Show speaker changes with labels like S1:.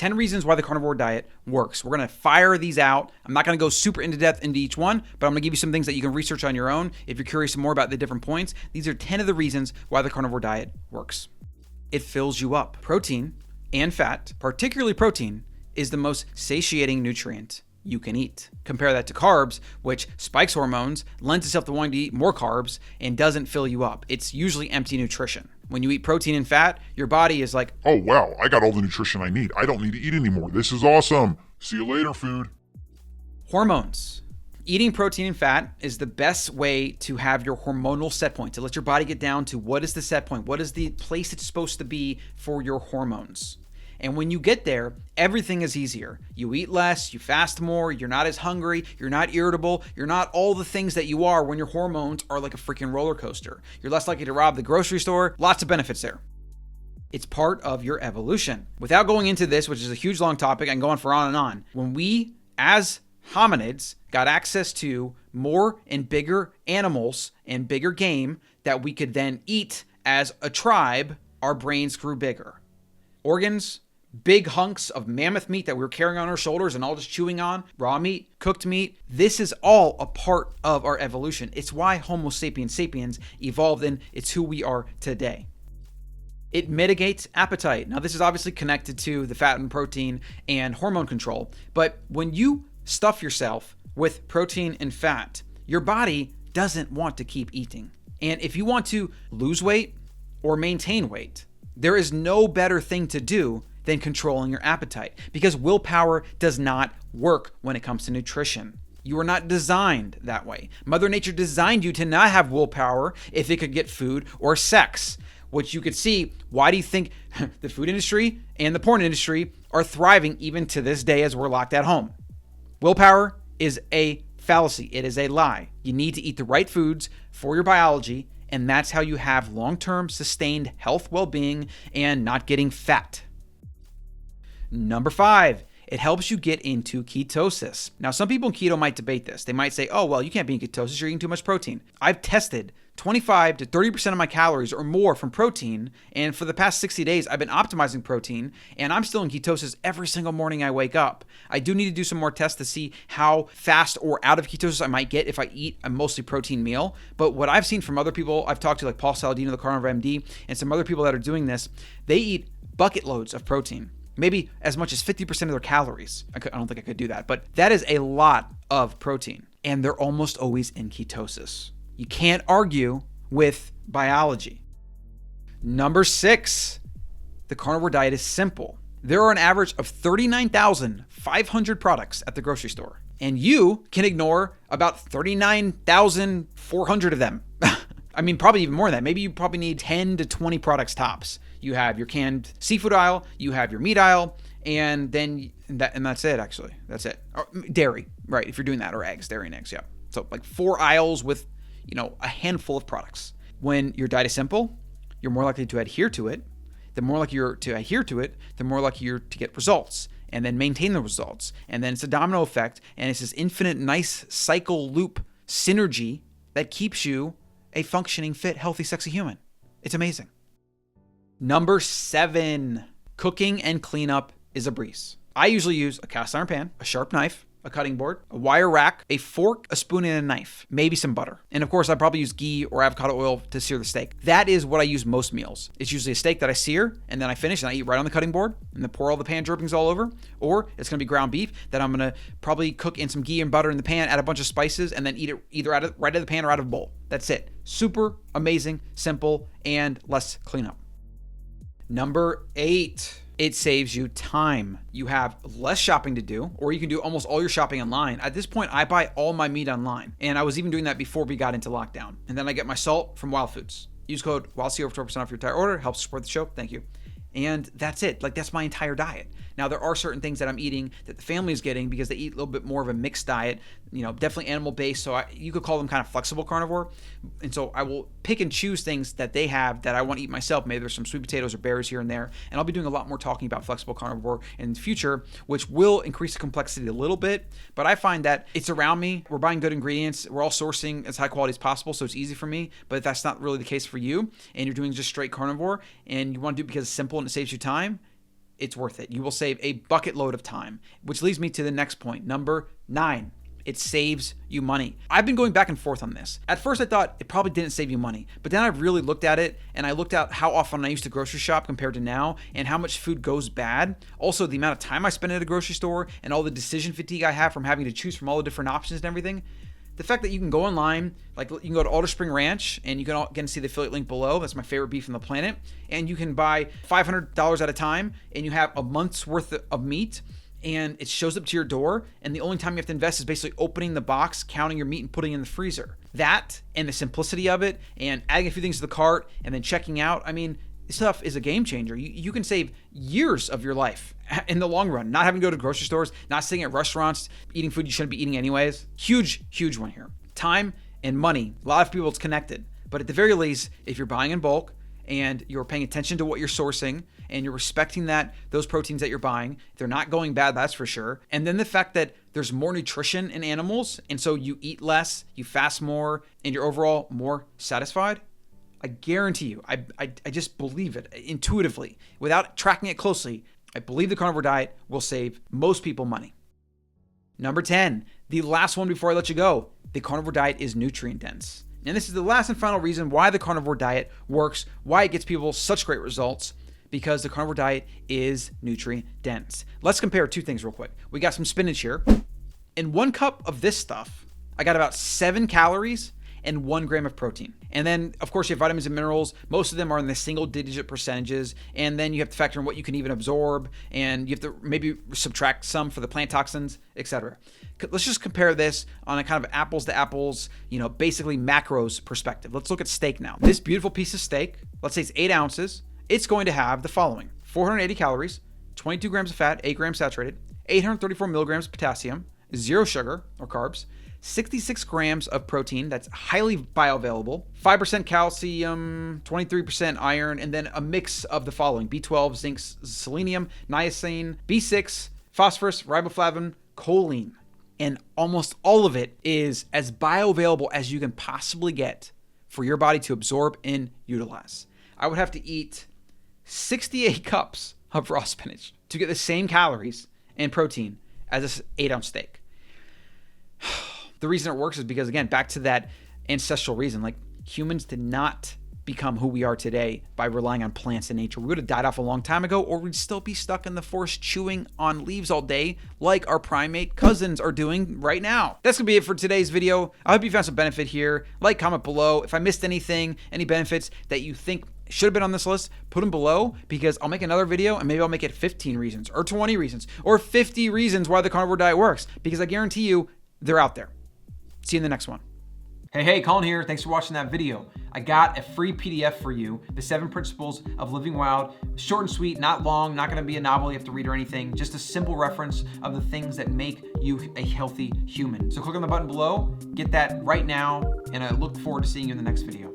S1: 10 reasons why the carnivore diet works. We're going to fire these out. I'm not going to go super into depth into each one, but I'm going to give you some things that you can research on your own. If you're curious more about the different points, these are 10 of the reasons why the carnivore diet works. It fills you up. Protein and fat, particularly protein, is the most satiating nutrient you can eat. Compare that to carbs, which spikes hormones, lends itself to wanting to eat more carbs, and doesn't fill you up. It's usually empty nutrition. When you eat protein and fat, your body is like,
S2: oh wow, I got all the nutrition I need. I don't need to eat anymore. This is awesome. See you later, food.
S1: Hormones. Eating protein and fat is the best way to have your hormonal set point, to let your body get down to what is the set point, what is the place it's supposed to be for your hormones. And when you get there, everything is easier. You eat less, you fast more, you're not as hungry, you're not irritable, you're not all the things that you are when your hormones are like a freaking roller coaster. You're less likely to rob the grocery store, lots of benefits there. It's part of your evolution. Without going into this, which is a huge long topic, I can go on for on and on. When we, as hominids, got access to more and bigger animals and bigger game that we could then eat as a tribe, our brains grew bigger. Organs, big hunks of mammoth meat that we were carrying on our shoulders and all just chewing on, raw meat, cooked meat. This is all a part of our evolution. It's why Homo sapiens sapiens evolved, and it's who we are today. It mitigates appetite. Now, this is obviously connected to the fat and protein and hormone control, but when you stuff yourself with protein and fat, your body doesn't want to keep eating. And if you want to lose weight or maintain weight, there is no better thing to do than controlling your appetite, because willpower does not work when it comes to nutrition. You are not designed that way. Mother Nature designed you to not have willpower if it could get food or sex, which you could see. Why do you think the food industry and the porn industry are thriving even to this day as we're locked at home? Willpower is a fallacy. It is a lie. You need to eat the right foods for your biology, and that's how you have long-term sustained health, well-being, and not getting fat. Number 5, it helps you get into ketosis. Now, some people in keto might debate this. They might say, oh, well, you can't be in ketosis, you're eating too much protein. I've tested 25 to 30% of my calories or more from protein, and for the past 60 days, I've been optimizing protein, and I'm still in ketosis every single morning I wake up. I do need to do some more tests to see how fast or out of ketosis I might get if I eat a mostly protein meal. But what I've seen from other people I've talked to, like Paul Saladino, the Carnivore MD, and some other people that are doing this, they eat bucket loads of protein. Maybe as much as 50% of their calories. I don't think I could do that, but that is a lot of protein. And they're almost always in ketosis. You can't argue with biology. Number 6, the carnivore diet is simple. There are an average of 39,500 products at the grocery store, and you can ignore about 39,400 of them. I mean, probably even more than that. Maybe you probably need 10 to 20 products tops. You have your canned seafood aisle, you have your meat aisle, and that's it, actually. That's it. Or dairy, right, if you're doing that, or eggs, dairy and eggs, yeah. So like 4 aisles with, a handful of products. When your diet is simple, you're more likely to adhere to it. The more likely you're to adhere to it, the more likely you're to get results and then maintain the results. And then it's a domino effect, and it's this infinite, nice cycle loop synergy that keeps you a functioning, fit, healthy, sexy human. It's amazing. Number 7, cooking and cleanup is a breeze. I usually use a cast iron pan, a sharp knife, a cutting board, a wire rack, a fork, a spoon, and a knife, maybe some butter. And of course, I probably use ghee or avocado oil to sear the steak. That is what I use most meals. It's usually a steak that I sear and then I finish and I eat right on the cutting board and then pour all the pan drippings all over. Or it's gonna be ground beef that I'm gonna probably cook in some ghee and butter in the pan, add a bunch of spices, and then eat it either right out of the pan or out of a bowl. That's it. Super amazing, simple, and less cleanup. Number 8, it saves you time. You have less shopping to do, or you can do almost all your shopping online. At this point, I buy all my meat online, and I was even doing that before we got into lockdown. And then I get my salt from Wild Foods. Use code WILDC over 12% off your entire order. Helps support the show. Thank you. And that's it. Like, that's my entire diet. Now, there are certain things that I'm eating that the family is getting because they eat a little bit more of a mixed diet, definitely animal-based. So you could call them kind of flexible carnivore. And so I will pick and choose things that they have that I want to eat myself. Maybe there's some sweet potatoes or berries here and there. And I'll be doing a lot more talking about flexible carnivore in the future, which will increase the complexity a little bit. But I find that it's around me. We're buying good ingredients. We're all sourcing as high quality as possible, so it's easy for me. But if that's not really the case for you, and you're doing just straight carnivore, and you want to do it because it's simple and it saves you time, it's worth it. You will save a bucket load of time, which leads me to the next point. Number 9. It saves you money. I've been going back and forth on this. At first I thought it probably didn't save you money, but then I really looked at it and I looked at how often I used to grocery shop compared to now and how much food goes bad. Also the amount of time I spend at a grocery store and all the decision fatigue I have from having to choose from all the different options and everything. The fact that you can go online, like you can go to Alder Spring Ranch and you can again see the affiliate link below. That's my favorite beef on the planet. And you can buy $500 at a time and you have a month's worth of meat. And it shows up to your door, and the only time you have to invest is basically opening the box, counting your meat, and putting it in the freezer. That, and the simplicity of it, and adding a few things to the cart, and then checking out, I mean, this stuff is a game changer. You can save years of your life in the long run, not having to go to grocery stores, not sitting at restaurants, eating food you shouldn't be eating anyways. Huge, huge one here. Time and money. A lot of people, it's connected. But at the very least, if you're buying in bulk, and you're paying attention to what you're sourcing and you're respecting that those proteins that you're buying, they're not going bad, that's for sure. And then the fact that there's more nutrition in animals, and so you eat less, you fast more, and you're overall more satisfied, I guarantee you, I just believe it intuitively, without tracking it closely, I believe the carnivore diet will save most people money. Number 10, the last one before I let you go, the carnivore diet is nutrient dense. And this is the last and final reason why the carnivore diet works, why it gets people such great results, because the carnivore diet is nutrient dense. Let's compare two things real quick. We got some spinach here. In 1 cup of this stuff, I got about 7 calories and 1 gram of protein. And then, of course, you have vitamins and minerals. Most of them are in the single-digit percentages. And then you have to factor in what you can even absorb, and you have to maybe subtract some for the plant toxins, etc. Let's just compare this on a kind of apples to apples, basically macros perspective. Let's look at steak now. This beautiful piece of steak, let's say it's 8 ounces. It's going to have the following: 480 calories, 22 grams of fat, 8 grams saturated, 834 milligrams of potassium, 0 sugar or carbs, 66 grams of protein that's highly bioavailable, 5% calcium, 23% iron, and then a mix of the following: B12, zinc, selenium, niacin, B6, phosphorus, riboflavin, choline. And almost all of it is as bioavailable as you can possibly get for your body to absorb and utilize. I would have to eat 68 cups of raw spinach to get the same calories and protein as an 8-ounce steak. The reason it works is because, again, back to that ancestral reason, like humans did not become who we are today by relying on plants and nature. We would have died off a long time ago, or we'd still be stuck in the forest chewing on leaves all day like our primate cousins are doing right now. That's gonna be it for today's video. I hope you found some benefit here. Like, comment below. If I missed anything, any benefits that you think should have been on this list, put them below, because I'll make another video and maybe I'll make it 15 reasons or 20 reasons or 50 reasons why the carnivore diet works, because I guarantee you they're out there. See you in the next one. Hey, Colin here. Thanks for watching that video. I got a free PDF for you, The 7 Principles of Living Wild. Short and sweet, not long, not gonna be a novel you have to read or anything, just a simple reference of the things that make you a healthy human. So click on the button below, get that right now, and I look forward to seeing you in the next video.